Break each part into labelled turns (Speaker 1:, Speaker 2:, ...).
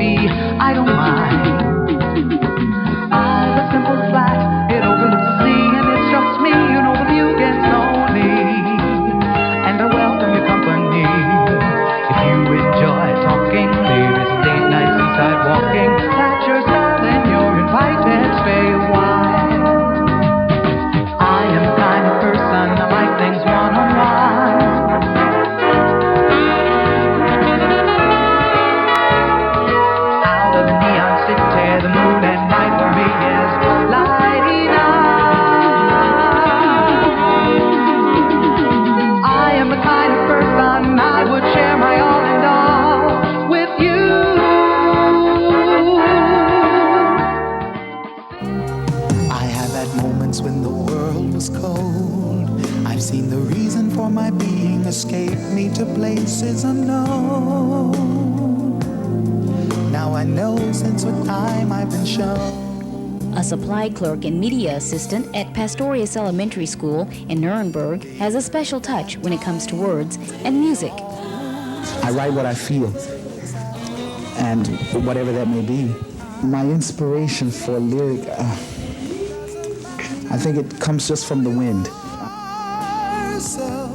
Speaker 1: be, I don't mind. I've a simple flat, it overlooks the sea, and it's just me, you know the view gets lonely. And I welcome your company. If you enjoy talking, maybe some date night seaside walking, that's your style, then you're invited, stay a while. I am the kind of person I like things one-on-one. Out of the neon city, the moon and night for me is lighting up. I am the kind of person I would share my all and all with you.
Speaker 2: I have had moments when the world was cold. I've seen the reason for my being escape me to places unknown. Now I know since what time I've been shown.
Speaker 3: A supply clerk and media assistant at Pastorius Elementary School in Nuremberg has a special touch when it comes to words and music.
Speaker 4: I write what I feel, and whatever that may be. My inspiration for a lyric, I think it comes just from the wind.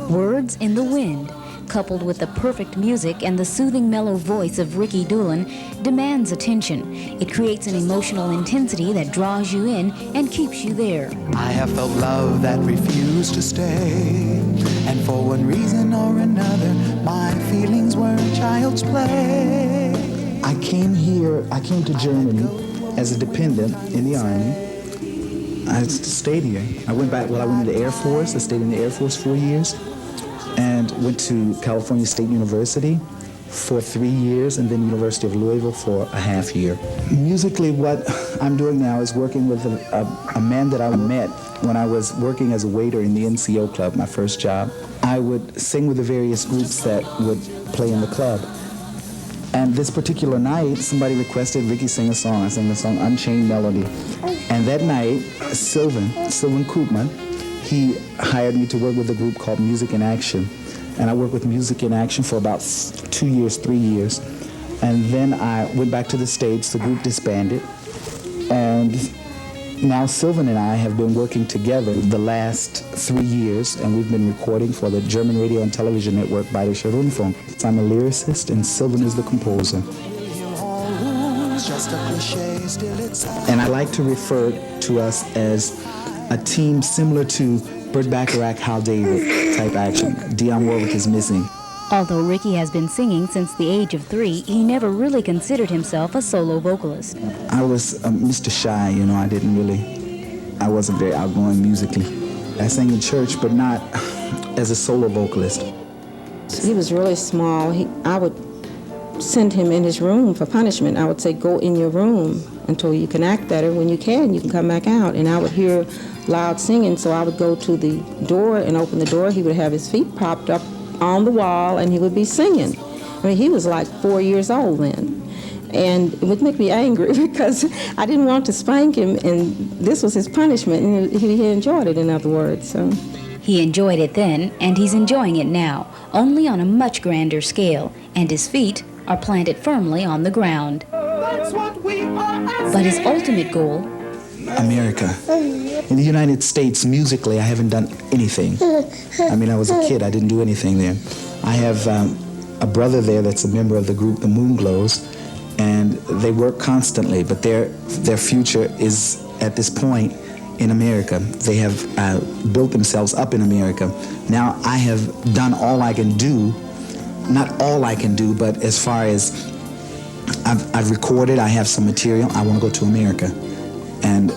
Speaker 3: Words in the Wind, coupled with the perfect music and the soothing mellow voice of Ricky Dulin, demands attention. It creates an emotional intensity that draws you in and keeps you there.
Speaker 2: I have felt love that refused to stay, and for one reason or another, my feelings were child's play.
Speaker 4: I came to Germany as a dependent in the Army. I stayed here. I went in the Air Force. I stayed in the Air Force 4 years and went to California State University for 3 years and then University of Louisville for a half year. Musically, what I'm doing now is working with a man that I met when I was working as a waiter in the NCO club, my first job. I would sing with the various groups that would play in the club. And this particular night, somebody requested Ricky sing a song. I sang the song Unchained Melody. And that night, Sylvan Koopman, he hired me to work with a group called Music in Action. And I worked with Music in Action for about 2 years, 3 years. And then I went back to the States, the group disbanded. And now Sylvan and I have been working together the last 3 years, and we've been recording for the German radio and television network Bayerischer Rundfunk. I'm a lyricist, and Sylvan is the composer. And I like to refer to us as a team similar to Burt Bacharach, Hal David type action. Dionne Warwick is missing.
Speaker 3: Although Ricky has been singing since the age of 3, he never really considered himself a solo vocalist.
Speaker 4: I was Mr. Shy, I wasn't very outgoing musically. I sang in church, but not as a solo vocalist.
Speaker 5: He was really small. I would send him in his room for punishment. I would say, go in your room until you can act better. When you can come back out. And I would hear loud singing, so I would go to the door and open the door. He would have his feet propped up on the wall, and he would be singing. I mean, he was like 4 years old then. And it would make me angry because I didn't want to spank him, and this was his punishment, and he enjoyed it, in other words. So.
Speaker 3: He enjoyed it then, and he's enjoying it now, only on a much grander scale, and his feet are planted firmly on the ground. But his ultimate goal...
Speaker 4: America. In the United States, musically, I haven't done anything. I mean, I was a kid, I didn't do anything there. I have a brother there that's a member of the group The Moonglows, and they work constantly, but their future is, at this point, in America. They have built themselves up in America. Now, I have done all I can do, not all I can do, but as far as I've recorded, I have some material, I want to go to America. And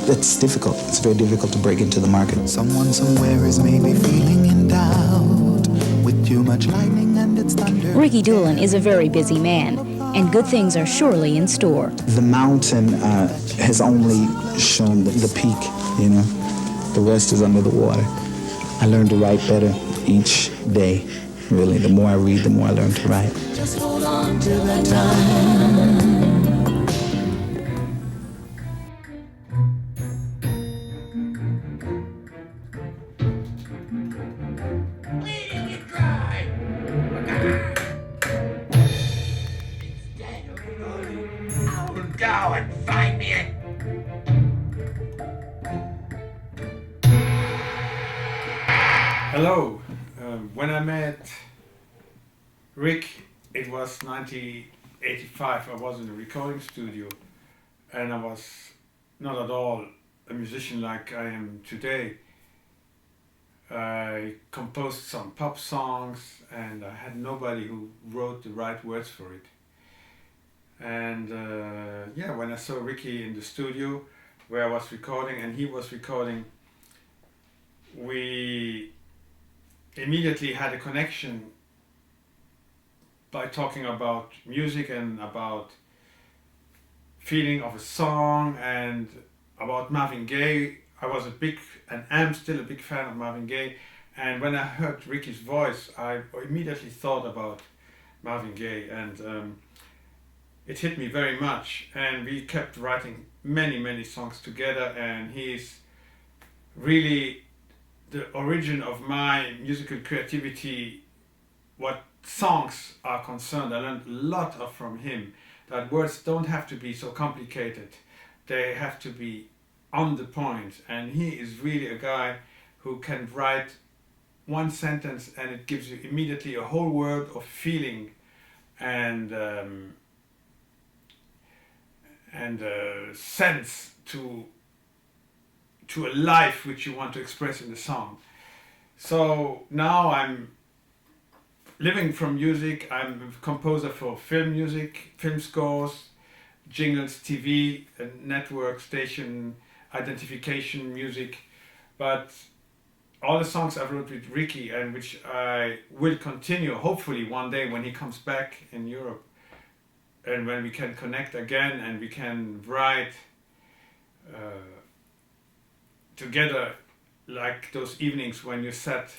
Speaker 4: it's difficult. It's very difficult to break into the market.
Speaker 2: Someone somewhere is maybe feeling in doubt with too much lightning and it's thunder.
Speaker 3: Ricky Dulin is a very busy man, and good things are surely in store.
Speaker 4: The mountain has only shown the peak, The rest is under the water. I learn to write better each day, really. The more I read, the more I learn to write.
Speaker 2: Just hold on to that time.
Speaker 6: Go and find me a...
Speaker 7: Hello. When I met Rick, it was 1985. I was in a recording studio and I was not at all a musician like I am today. I composed some pop songs and I had nobody who wrote the right words for it. And yeah, when I saw Ricky in the studio where I was recording and he was recording, we immediately had a connection by talking about music and about feeling of a song and about Marvin Gaye. I was a big, and am still a big fan of Marvin Gaye, and when I heard Ricky's voice I immediately thought about Marvin Gaye, and it hit me very much, and we kept writing many songs together, and he's really the origin of my musical creativity. What songs are concerned, I learned a lot from him, that words don't have to be so complicated, they have to be on the point, and he is really a guy who can write one sentence and it gives you immediately a whole word of feeling and sense to a life which you want to express in the song. So now I'm living from music. I'm a composer for film music, film scores, jingles, TV, network, station, identification music. But all the songs I wrote with Ricky, and which I will continue hopefully one day when he comes back in Europe, and when we can connect again and we can write together, like those evenings when you sat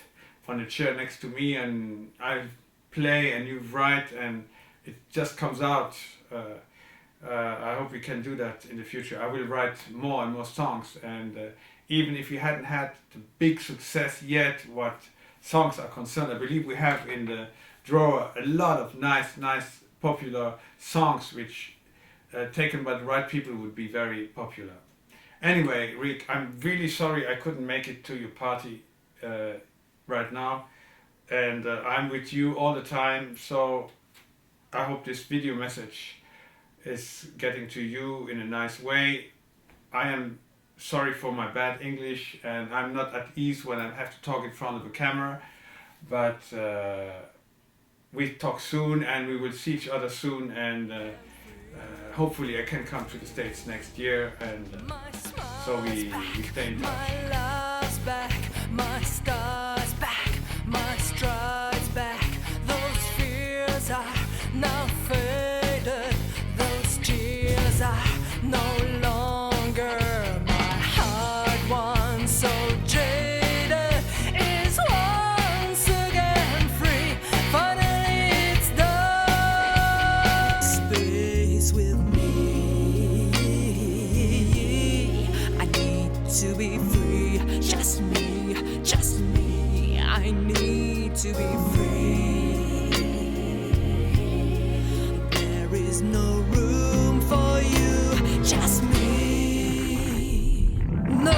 Speaker 7: on a chair next to me and I play and you write and it just comes out. I hope we can do that in the future. I will write more and more songs, and even if we hadn't had the big success yet what songs are concerned, I believe we have in the drawer a lot of nice popular songs which taken by the right people would be very popular. Anyway, Rick, I'm really sorry I couldn't make it to your party right now, and I'm with you all the time, so I hope this video message is getting to you in a nice way. I am sorry for my bad English, and I'm not at ease when I have to talk in front of a camera, but we talk soon and we will see each other soon, and hopefully I can come to the States next year, and so we stay in touch.
Speaker 8: My love's back, my star's back, my stride's back. Those fears are now faded, those tears are no longer. My heart once so jaded is once again free. Finally it's done. Space with me, I need to be free. Just me, I need to be free. There is no room for you, just me. No,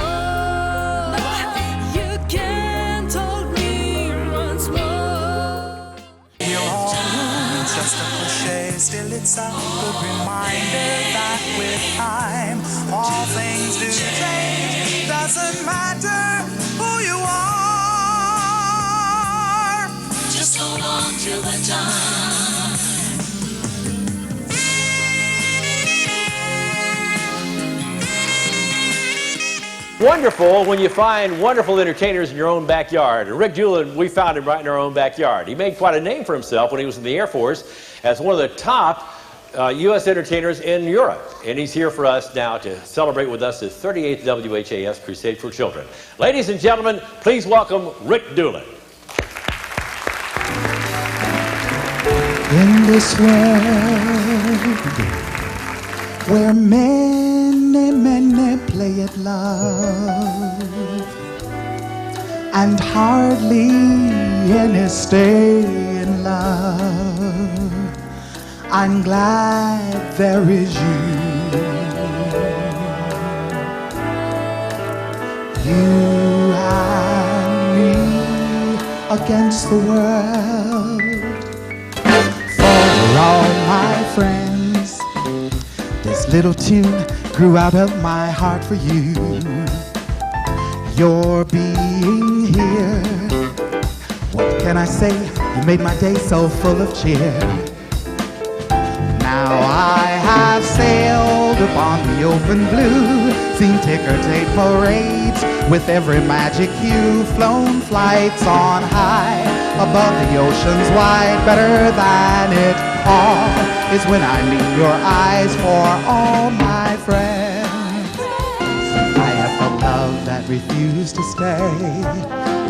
Speaker 8: you can't hold me once more.
Speaker 2: Your home is just a cliche, still it's a good reminder that with time all things do change. Doesn't matter who you are, just hold on till the time.
Speaker 9: Wonderful when you find wonderful entertainers in your own backyard. And Rick Dulin, we found him right in our own backyard. He made quite a name for himself when he was in the Air Force as one of the top U.S. entertainers in Europe. And he's here for us now to celebrate with us his 38th WHAS Crusade for Children. Ladies and gentlemen, please welcome Rick Dulin.
Speaker 2: In this world where many play at love and hardly any stay in love, I'm glad there is you
Speaker 4: You and me against the world. For all my friends, this little tune grew out of my heart for you. Your being here, what can I say? You made my day so full of cheer. Now I have sailed upon the open blue, seen ticker tape parades with every magic hue, flown flights on high above the oceans wide. Better than it all is when I meet your eyes for all my friends. I have a love that refused to stay,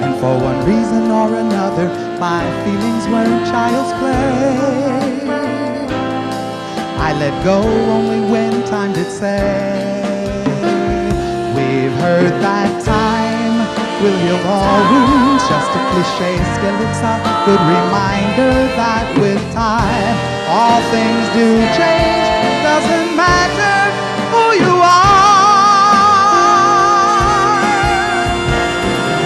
Speaker 4: and for one reason or another my feelings weren't child's play. I let go only when time did say, we've heard that time will heal all wounds. Just a cliche, still it's a good reminder that with time all things do change. Doesn't matter who you are.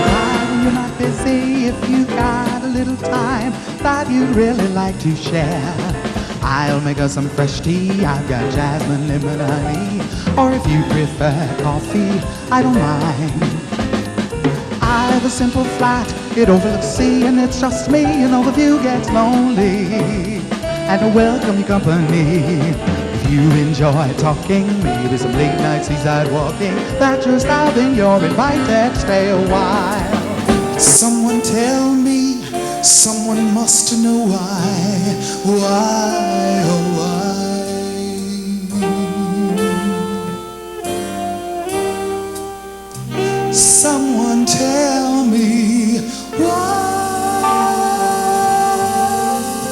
Speaker 4: Why you're not busy, if you got a little time that you'd really like to share, I'll make us some fresh tea. I've got jasmine, lemon, honey, or if you prefer coffee, I don't mind. I have a simple flat, it overlooks the sea, and it's just me. You know the view gets lonely, and I welcome your company. If you enjoy talking, maybe some late night seaside walking, that's your style, then you're invited. Stay a while.
Speaker 2: Someone tell me, someone must know why, oh why. Someone tell me why.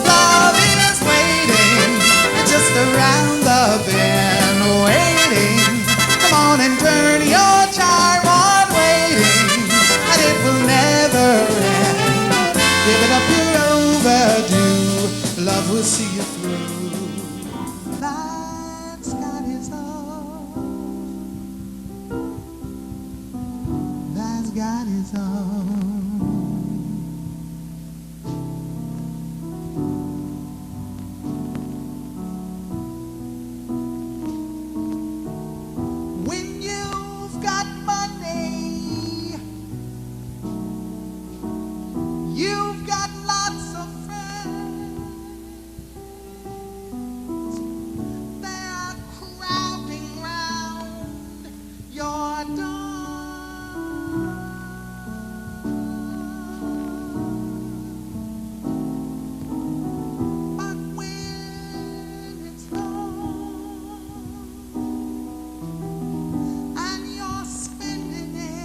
Speaker 2: Love is waiting just around the bend, waiting. Come on and turn your charm on, waiting, and it will never end. Give it up, you're overdue. Love will see you through. That's got his own. That's got his own. When you've got money, you've got lots of friends. They're crowding round your door. But when it's gone and you're spending it,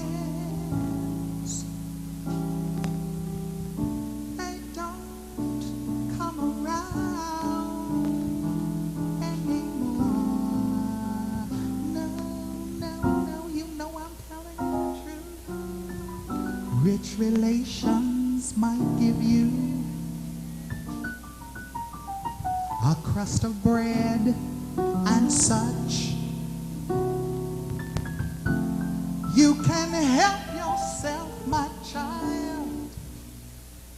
Speaker 2: they don't come around anymore. No, you know I'm telling the truth. Rich relations might give you a crust of bread and such. You can help yourself, my child,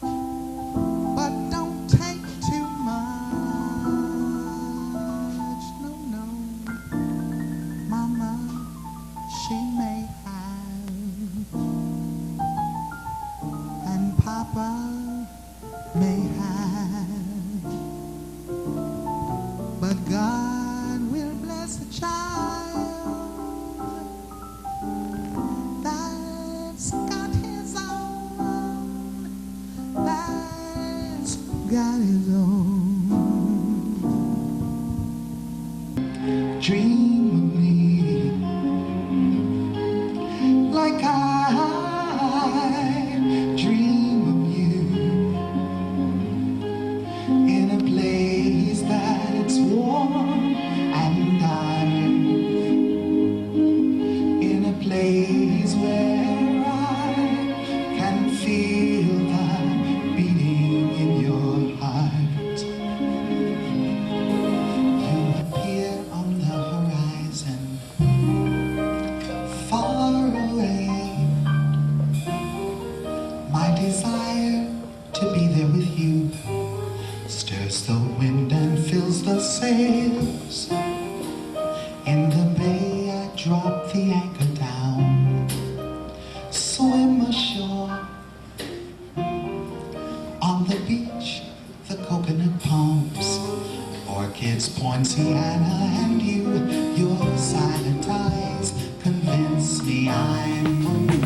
Speaker 2: but don't take too much. No, Mama, she may have, and Papa may have, but God will bless a child that's got his own, that's got his own. Dream of me like I dream of you, in a place that's warm and kind, in a place where I can feel the beating in your heart. You appear on the horizon In the bay I drop the anchor down, swim ashore. On the beach, the coconut palms, orchids, poinciana, and you, your silent eyes convince me I'm for you.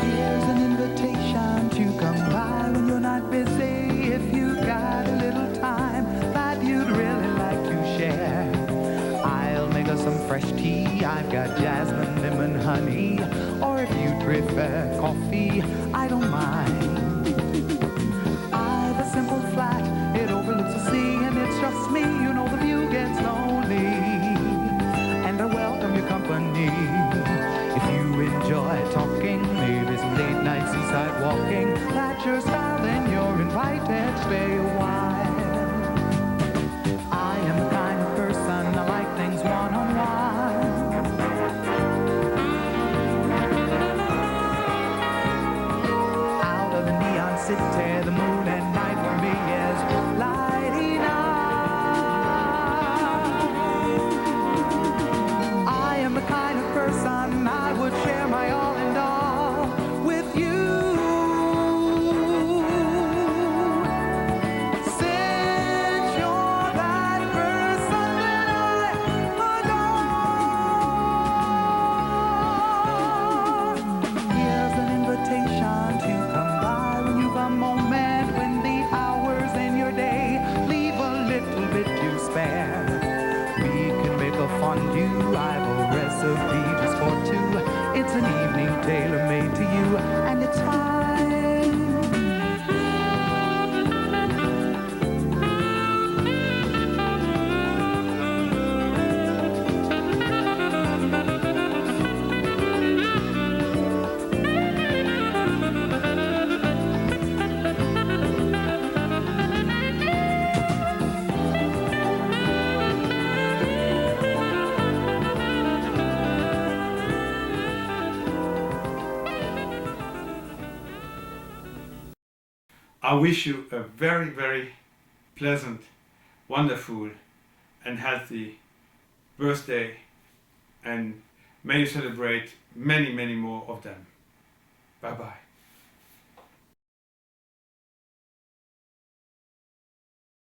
Speaker 2: Here's an invitation to come by when you're not busy. If you got a little time that you'd really like to share, I'll make us some fresh tea. I've got jasmine, lemon, honey, or if you prefer coffee, I don't mind. I've a simple flat, it overlooks the sea, and it's just me. You know the view gets lonely, and I welcome your company. If you enjoy talking, maybe some late night seaside walking, that's your style, then you're invited. Stay a while. I am the kind of person I like things one-on-one. Out of the neon city, the moon and night for me is lighting up. I am the kind of person I would share my all and all with you. Since you're that person that I adore. Here's an invitation to come by when you've a moment, when the hours in your day leave a little bit to spare. We can make a fondue, I've a recipe just for two. It's an evening tailor-made to you, and it's fine.
Speaker 7: I wish you a very, very pleasant, wonderful, and healthy birthday, and may you celebrate many, many more of them. Bye-bye.